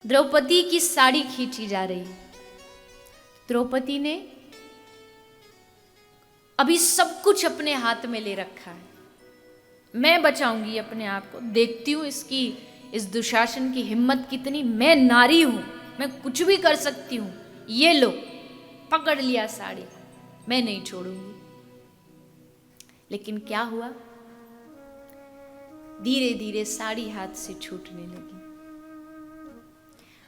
द्रौपदी की साड़ी खींची जा रही। द्रौपदी ने अभी सब कुछ अपने हाथ में ले रखा है, मैं बचाऊंगी अपने आप को, देखती हूं इस दुशासन की हिम्मत कितनी, मैं नारी हूं, मैं कुछ भी कर सकती हूं, ये लो, पकड़ लिया साड़ी, मैं नहीं छोड़ूंगी। लेकिन क्या हुआ, धीरे धीरे साड़ी हाथ से छूटने लगी।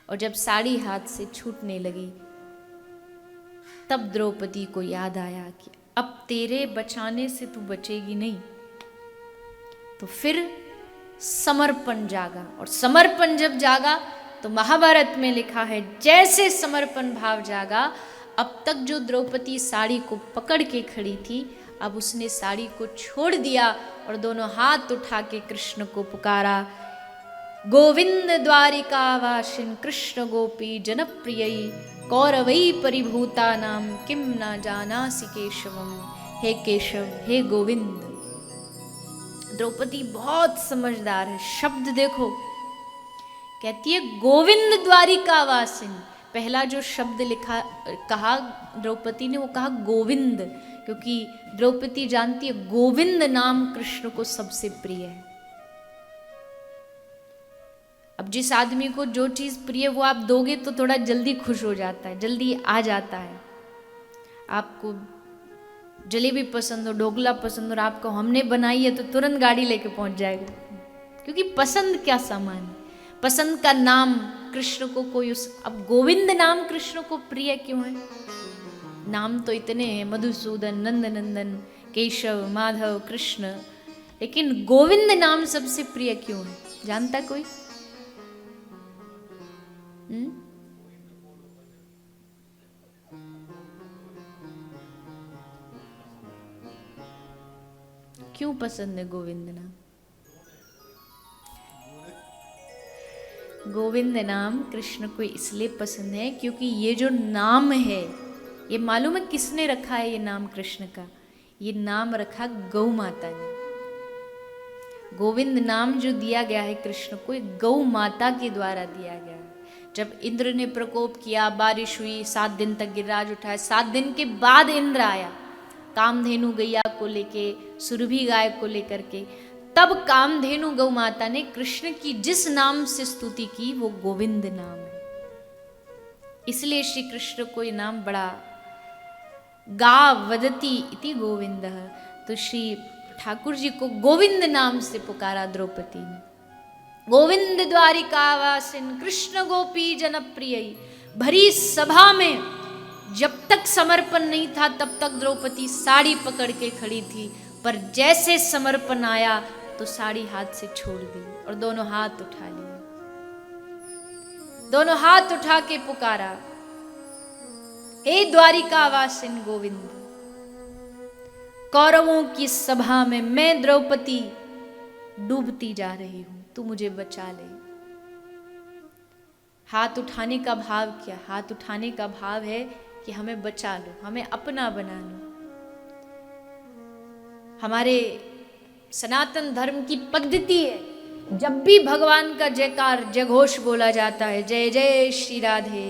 और जब साड़ी हाथ से छूटने लगी तब द्रौपदी को याद आया कि अब तेरे बचाने से तू बचेगी नहीं। तो फिर समर्पण जागा, और समर्पण जब जागा तो महाभारत में लिखा है जैसे समर्पण भाव जागा, अब तक जो द्रौपदी साड़ी को पकड़ के खड़ी थी, अब उसने साड़ी को छोड़ दिया और दोनों हाथ उठा के कृष्ण को पुकारा, गोविंद द्वारिकावासिन कृष्ण गोपी जनप्रिय कौरवई परिभूता नाम किम ना जानासि केशवम। हे केशव, हे गोविंद। द्रौपदी बहुत समझदार है, शब्द देखो, कहती है गोविंद द्वारिकावासिन। पहला जो शब्द लिखा कहा द्रौपदी ने, वो कहा गोविंद, क्योंकि द्रौपदी जानती है गोविंद नाम कृष्ण को सबसे प्रिय है। अब जिस आदमी को जो चीज प्रिय वो आप दोगे तो थोड़ा जल्दी खुश हो जाता है, जल्दी आ जाता है। आपको जलेबी पसंद हो, ढोकला पसंद हो, और आपको हमने बनाई है तो तुरंत गाड़ी लेके पहुंच जाएगा, क्योंकि पसंद क्या सामान है, पसंद का नाम कृष्ण को कोई अब गोविंद नाम कृष्ण को प्रिय क्यों है? नाम तो इतने हैं, मधुसूदन, नंद नंदन, केशव, माधव, कृष्ण, लेकिन गोविंद नाम सबसे प्रिय क्यों है? जानता कोई? क्यों पसंद है गोविंद नाम? गोविंद नाम कृष्ण को इसलिए पसंद है क्योंकि ये जो नाम है, ये मालूम है किसने रखा है ये नाम कृष्ण का? ये नाम रखा गौ माता ने। गोविंद नाम जो दिया गया है कृष्ण को, एक गौ माता के द्वारा दिया गया है। जब इंद्र ने प्रकोप किया, बारिश हुई, 7 दिन तक गिरिराज उठाया, 7 दिन के बाद इंद्र आया कामधेनु गैया को लेके, सुरभि गाय को लेकर के, तब कामधेनु गौ माता ने कृष्ण की जिस नाम से स्तुति की वो गोविंद नाम है। इसलिए श्री कृष्ण को ये नाम बड़ा, गा वदती इति गोविंद, तो श्री ठाकुर जी को गोविंद नाम से पुकारा द्रौपदी ने। गोविंद द्वारिकावासिन कृष्ण गोपी जनप्रिय। भरी सभा में जब तक समर्पण नहीं था तब तक द्रौपदी साड़ी पकड़ के खड़ी थी, पर जैसे समर्पण आया तो साड़ी हाथ से छोड़ दी और दोनों हाथ उठा लिए, दोनों हाथ उठा के पुकारा, हे द्वारिकावासिन गोविंद। कौरवों की सभा में मैं द्रौपदी डूबती जा रही हूं, तू मुझे बचा ले। हाथ उठाने का भाव क्या? हाथ उठाने का भाव है कि हमें बचा लो, हमें अपना बना लो। हमारे सनातन धर्म की पद्धति है, जब भी भगवान का जयकार, जयघोष बोला जाता है, जय जय श्री राधे,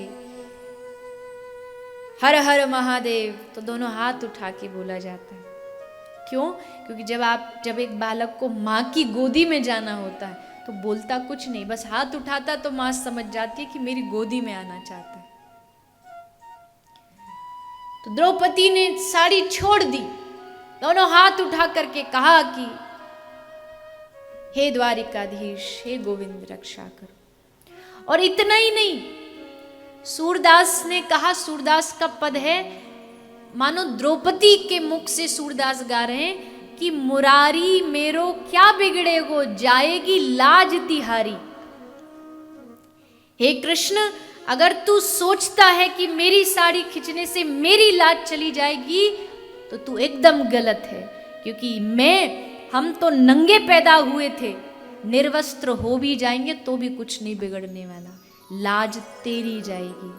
हर हर महादेव, तो दोनों हाथ उठा के बोला जाता है। क्यों? क्योंकि जब एक बालक को माँ की गोदी में जाना होता है तो बोलता कुछ नहीं, बस हाथ उठाता तो माँ समझ जाती है कि मेरी गोदी में आना चाहता है। तो द्रौपदी ने साड़ी छोड़ दी, दोनों हाथ उठा करके कहा कि हे द्वारिकाधीश, हे गोविंद रक्षा करो। और इतना ही नहीं, सूरदास ने कहा, सूरदास का पद है, मानो द्रौपदी के मुख से सूरदास गा रहे हैं कि मुरारी मेरो क्या बिगड़े गो, जाएगी लाज तिहारी। हे कृष्ण, अगर तू सोचता है कि मेरी साड़ी खींचने से मेरी लाज चली जाएगी तो तू एकदम गलत है, क्योंकि हम तो नंगे पैदा हुए थे, निर्वस्त्र हो भी जाएंगे तो भी कुछ नहीं बिगड़ने वाला, लाज तेरी जाएगी।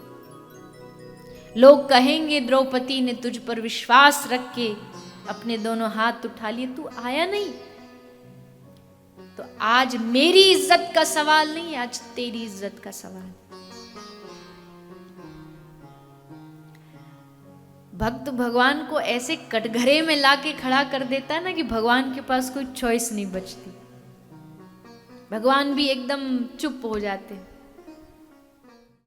लोग कहेंगे द्रौपदी ने तुझ पर विश्वास रख के अपने दोनों हाथ उठा लिए, तू आया नहीं। तो आज मेरी इज्जत का सवाल नहीं, आज तेरी इज्जत का सवाल। भक्त भगवान को ऐसे कटघरे में लाके खड़ा कर देता है ना कि भगवान के पास कोई चॉइस नहीं बचती। भगवान भी एकदम चुप हो जाते हैं।